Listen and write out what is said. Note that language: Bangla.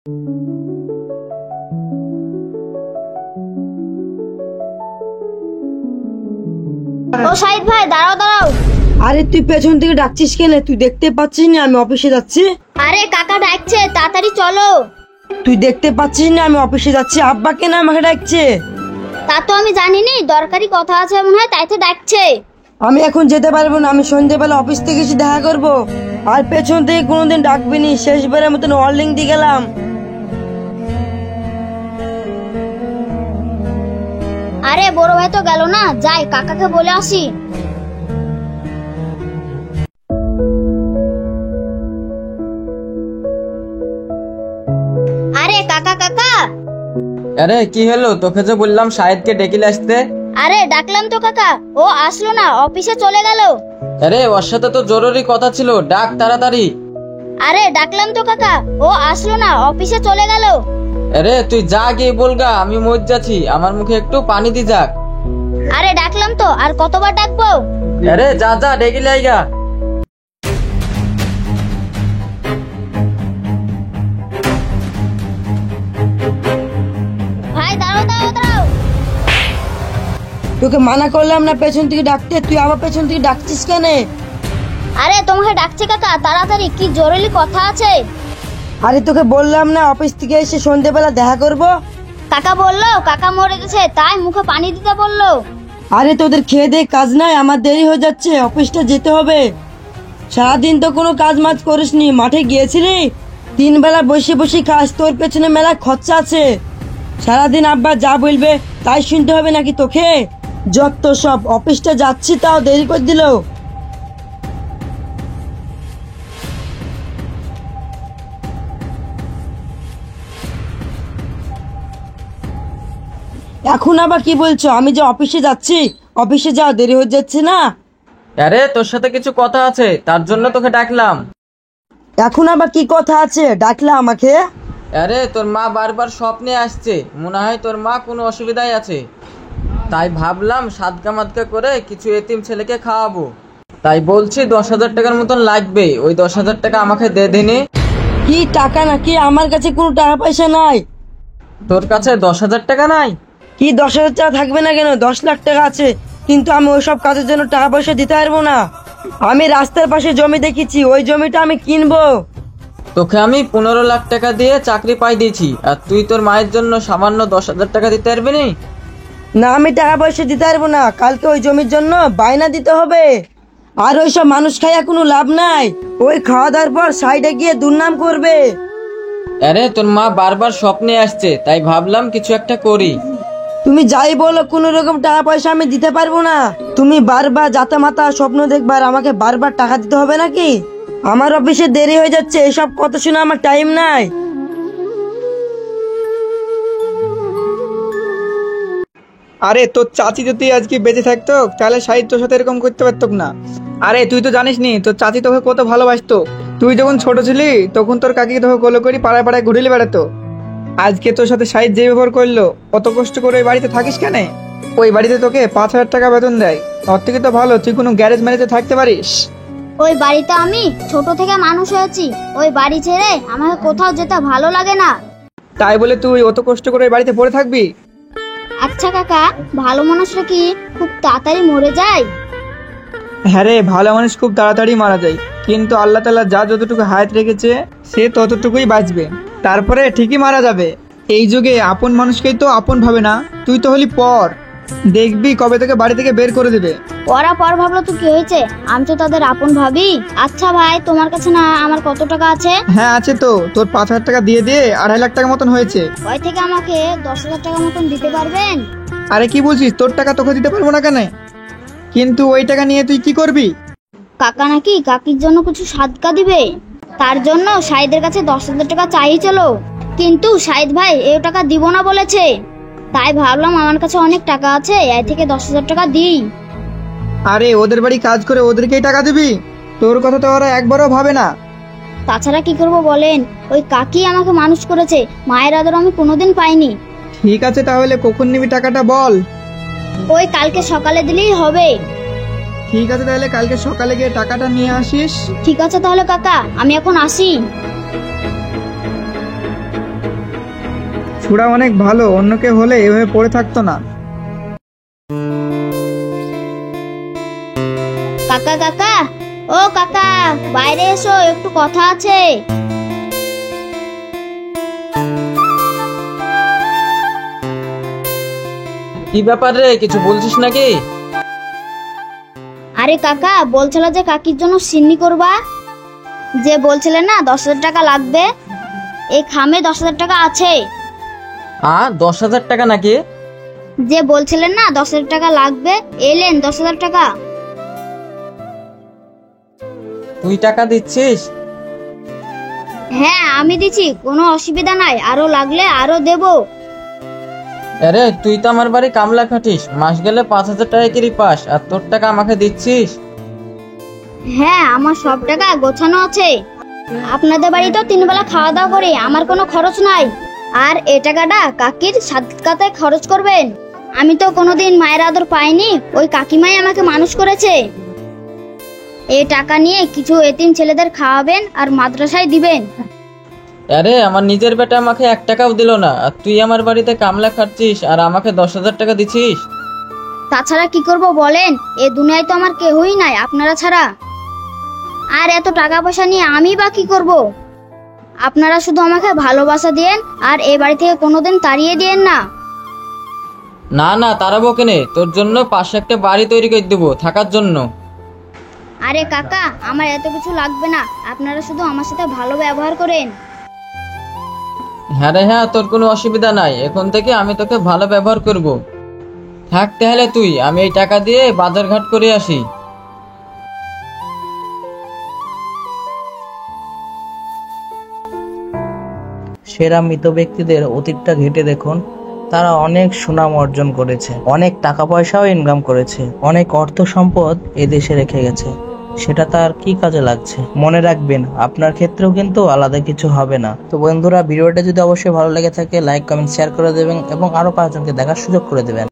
ও শাহিদ ভাই, দাঁড়াও দাঁড়াও। আরে তুই পেছন থেকে ডাকছিস কেন? তুই দেখতে পাচ্ছিস না আমি অফিসে যাচ্ছি? আরে কাকা ডাকছে, তাড়াতাড়ি চলো। তুই দেখতে পাচ্ছিস না আমি অফিসে যাচ্ছি? আব্বা কেন আমাকে ডাকছে? তা তো আমি জানিনি, দরকারি কথা আছে মনে হয়, তাই তো ডাকছে। আমি এখন যেতে পারবো না, আমি সন্ধ্যেবেলা অফিস থেকে এসে দেখা করব। আর পেছন থেকে কোনোদিন ডাকবি নি, শেষবারের মতন ওয়ার্নিং দিয়ে গেলাম। আরে বড় ভাই তো গেল না, যাই কাকাকে বলে আসি। আরে কাকা কাকা। আরে কি হলো? তোকে যে বললাম শাহিদকে ডেকে আসতে। আরে ডাকলাম তো কাকা, ও আসলো না, অফিসে চলে গেল। আরে ওর সাথে তো জরুরি কথা ছিল, ডাক তাড়াতাড়ি। আরে ডাকলাম তো কাকা, ও আসলো না, অফিসে চলে গেল। আরে তুই যা গিয়ে বলগা, আমি মর যাচ্ছি, আমার মুখে একটু পানি দি যাক। আরে ডাকলাম তো, আর কতবার ডাকবো? আরে যা যা ডেকে লাইগা। ভাই দাঁড়াও দাঁড়াও দাঁড়াও। তোকে মানা করলাম না পেছন থেকে ডাকতে, তুই আবার পেছন থেকে ডাকছিস কেন? আরে তোমাকে ডাকছে কাকা, তাড়াতাড়ি, কি জরুরি কথা আছে। আরে তোকে বললাম না অফিস থেকে এসে সন্ধ্যেবেলা দেখা করব। কাকা বললো কাকা মরে গেছে, তাই মুখে পানি দিতে বললো। আরে তোদের খেয়ে দে কাজ নাই, আমার দেরি হয়ে যাচ্ছে, অফিসটা যেতে হবে। সারাদিন তো কোনো কাজ মাজ করিসনি, মাঠে গিয়েছিলি, 3 বেলা বসে বসে খাস, তোর পেছনে মেলা খরচা আছে। সারাদিন আব্বা যা বলবে তাই শুনতে হবে নাকি তোকে? যত সব, অফিসটা যাচ্ছি তাও দেরি করে দিল। এখন আবার কি বলছো? আমি যে অফিসে যাচ্ছি, অফিসে যাও দেরি হয়ে যাচ্ছে না? আরে তোর সাথে কিছু কথা আছে, তার জন্য তোকে ডাকলাম। এখন আবার কি কথা আছে, ডাকলা আমাকে? আরে তোর মা বারবার স্বপ্নে আসছে, মনে হয় তোর মা কোনো অসুবিধায় আছে, তাই ভাবলাম সাদকা মাদকা করে কিছু এতিম ছেলেকে খাওয়াবো। তাই বলছি 10,000 টাকার মতন লাগবে, ওই 10,000 টাকা আমাকে দে দিনি। কি টাকা নাকি? আমার কাছে কোনো টাকা পয়সা নাই। তোর কাছে 10,000 টাকা নাই? কি 10,000 টাকা থাকবে না কেন? 10 লাখ টাকা আছে, কিন্তু আমি ওইসব কাজের জন্য টাকা পয়সা দিতে পারবো না। আমি রাস্তার পাশে জমি দেখেছি, ওই জমিটা আমি কিনবো। তোকে আমি 15 লাখ টাকা দিয়ে চাকরি পাই দিয়েছি, আর তুই তোর মায়ের জন্য সামান্য 10,000 টাকা দিতে পারবি নি? না, আমি টাকা পয়সা দিতে পারবো না, কালকে ওই জমির জন্য বায়না দিতে হবে। আর ওইসব মানুষ খাইয়া কোনো লাভ নাই, ওই খাওয়া দাওয়ার পর সাইডে গিয়ে দুর্নাম করবে। আরে তোর মা বারবার স্বপ্নে আসছে, তাই ভাবলাম কিছু একটা করি। তুমি যাই বলো, কোনো রকম টাকা পয়সা আমি দিতে পারবো না। তুমি বারবার জাতা মাতা স্বপ্ন দেখবার, আমাকে বারবার টাকা দিতে হবে নাকি? আমার অফিসে দেরি হয়ে যাচ্ছে, এসব কথা শুনে আমার টাইম নাই। আরে তোর চাচি যদি আজকে বেঁচে থাকতো তাহলে শাহিদ তোর সাথে এরকম করতে পারতো না। আরে তুই তো জানিস নি তোর চাচি তোকে কত ভালোবাসতো। তুই যখন ছোট ছিলি তখন তোর কাকি তোকে কোলে করে পাড়ায় পাড়ায় ঘুরিলে বেড়াতো। আজকে তোর সাথে শাহিদ যে ব্যবহার করলো, অত কষ্ট করে ওই বাড়িতে থাকিস কেন? ওই বাড়িতে তোকে 5,000 টাকা বেতন দেয়, ওর থেকে তো ভালো তুই কোনো গ্যারেজ ম্যারেজে থাকতে পারিস। ওই বাড়িতে আমি ছোট থেকে মানুষ হয়েছি, ওই বাড়ি ছেড়ে আমাকে কোথাও যেতে ভালো লাগে না। তাই বলে তুই অত কষ্ট করে ওই বাড়িতে পড়ে থাকবি? আচ্ছা কাকা, ভালো মানুষরা কি খুব তাড়াতাড়ি মরে যায়? হ্যাঁ রে, ভালো মানুষ খুব তাড়াতাড়ি মারা যায়, কিন্তু আল্লাহ তাআলা যা যতটুকু হায়াত রেখেছে সে ততটুকুই বাঁচবে, তারপরে ঠিকই মারা যাবে। এই যুগে আপন মানুষকেই তো আপন ভাবে না, তুই তো হলি পর। দেখবি কবে থেকে বাড়ি থেকে বের করে দেবে। ওরা পর ভাবলো তো কি হয়েছে, আমি তো তাদের আপন ভাবি। আচ্ছা ভাই, তোমার কাছে না আমার কত টাকা আছে? হ্যাঁ আছে তো, তোর 5,000 টাকা দিয়ে দিয়ে 2.5 লাখ টাকা মতন হয়েছে। ওই থেকে আমাকে 10,000 টাকা মতন দিতে পারবেন? আরে কি বলছিস, তোর টাকা তোকে দিতে পারবো না কেন? কিন্তু ওই টাকা নিয়ে তুই কি করবি? কাকা নাকি কাকির জন্য কিছু সাদকা দিবে, তার জন্য শাহিদের কাছে 10,000 টাকা চাই চলো, কিন্তু শাহিদ ভাই এই টাকা দিব না বলেছে। তাই ভাবলাম আমার কাছে অনেক টাকা আছে, এই থেকে 10,000 টাকা দিই। আরে ওদের বাড়ি কাজ করে ওদেরকেই টাকা দিবি? তোর কথা তো ওরা একবারও ভাবে না। তাছাড়া কি করব বলেন, ওই কাকি আমাকে মানুষ করেছে, মায়ের আদর আমি কোনোদিন পাইনি। ঠিক আছে, তাহলে কখন নিবি টাকাটা বল। ওই কালকে সকালে দিলেই হবে। ঠিক আছে, তাহলে কালকে সকালে গিয়ে টাকাটা নিয়ে আসিস। ঠিক আছে তাহলে কাকা, আমি এখন আসি। ছুড়া অনেক ভালো, অন্য কেউ হলে এভাবে পড়ে থাকতো না। কাকা কাকা, ও কাকা, বাইরে এসো, একটু কথা আছে। কি ব্যাপার রে, কিছু বলছিস নাকি? আরে কাকা, বলছিল যে কাকির জন্য সিন্নি করবা, যে বলছিলে না 10,000 টাকা লাগবে, এই খামে 10,000 টাকা আছে। 10,000 টাকা নাকি? যে বলছিলেন না 10,000 টাকা লাগবে, এলেন 10,000 টাকা। তুই টাকা দিচ্ছিস? হ্যাঁ আমি দিচ্ছি, কোনো অসুবিধা নাই, আরো লাগলে আরো দেবো। আরে তুই তো আমার বাড়ি কামলা খাটিস, মাস গেলে 5,000 টাকা কি পাস, আর তোর টাকা আমাকে দিচ্ছিস? হ্যাঁ আমার সব টাকা গোছানো আছে। আপনাদের বাড়ি তো 3 বেলা খাওয়া দাওয়া করি, আমার কোনো খরচ নাই। আর এই টাকাটা কাকির সাদকাতে খরচ করবেন। আমি তো কোনোদিন মায়ের আদর পাইনি, ওই কাকিমাই আমাকে মানুষ করেছে। এই টাকা নিয়ে কিছু এতিম ছেলেদের খাওয়াবেন আর মাদ্রাসায় দিবেন। আরে আমার নিজের বেটা আমাকে 1 টাকাও দিল না, আর তুই আমার বাড়িতে কামলা খাটছিস আর আমাকে 10,000 টাকা দিছিস? তাছাড়া কি করব বলেন, এ দুনিয়ায় তো আমার কেউই নাই আপনারা ছাড়া। আর এত টাকা পয়সা নিয়ে আমি বা কি করব? আপনারা শুধু আমাকে ভালোবাসা দিয়েন আর এই বাড়ি থেকে কোনোদিন তাড়িয়ে দিয়েন না। না না, তারাবো কেনে, তোর জন্য পাশে একটা বাড়ি তৈরি করে দেবো থাকার জন্য। আরে কাকা, আমার এত কিছু লাগবে না, আপনারা শুধু আমার সাথে ভালো ব্যবহার করেন। হ্যাঁ রে হ্যাঁ, তোর কোনো অসুবিধা নাই, এখন থেকে আমি তোকে ভালো ব্যবহার করব। থাকতে হলে তুই, আমি এই টাকা দিয়ে বাজারঘাট করে আসি। সেরা মৃত ব্যক্তিদের অতীতটা ঘেঁটে দেখুন, তারা অনেক সুনাম অর্জন করেছে, অনেক টাকা পয়সাও ইনকাম করেছে, অনেক অর্থ সম্পদ এদেশে রেখে গেছে। সেটা তার কি কাজে লাগছে? মনে রাখবেন, আপনার ক্ষেত্রেও কিন্তু আলাদা কিছু হবে না। তো বন্ধুরা, ভিডিওটা যদি অবশ্যই ভালো লেগে থাকে, লাইক কমেন্ট শেয়ার করে দেবেন এবং আরো 5 জনকে দেখার সুযোগ করে দেবেন।